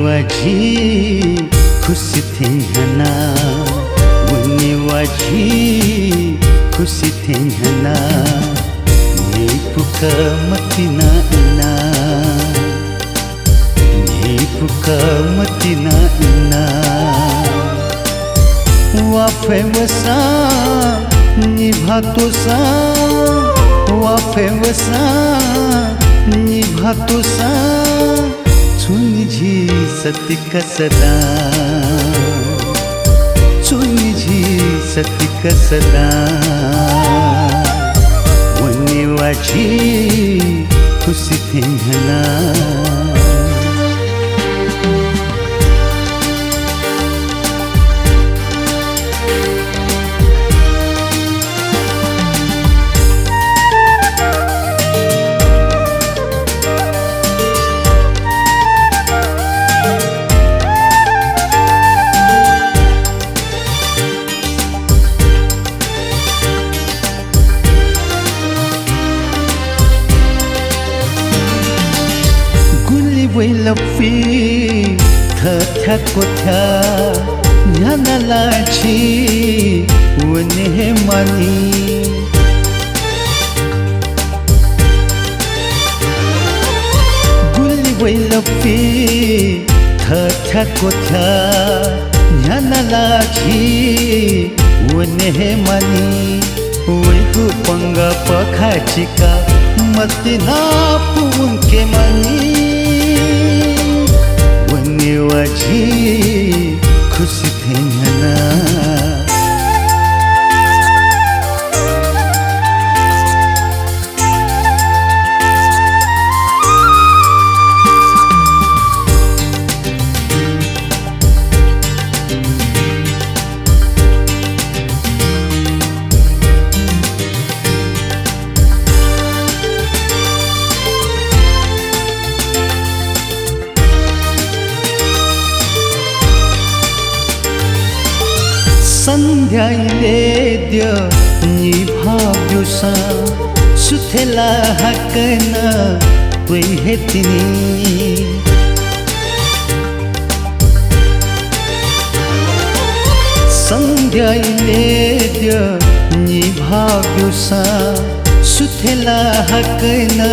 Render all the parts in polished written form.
वाजी खुशी थे हना वनी वाजी खुशी थे हना ने पुका मतिना इना ने पुका मतिना इना वाफे वसा निभातो सा वाफे वसा निभातो सा चुनिझी सतिक सदा चुनिझी सतिक सदा वनी वाजी खुशी थे हना Wailafi Tha kotha Nyana lachi Wene mani Guli wailafi Tha kotha Nyana lachi Wene mani Waiku panga pakhachika Matina pun ke mani वनी वाजी खुशी थे हना संध्याले द्य निभाव्योसा सुथेला हकना तुई हेतिनी संध्याले द्य निभाव्योसा सुथेला हकना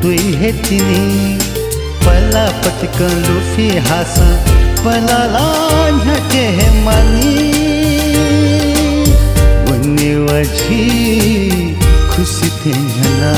तुई हेतिनी पला पटकन लुफी हासा पला लान्हा के मनी वनी वाजी खुशी थे हना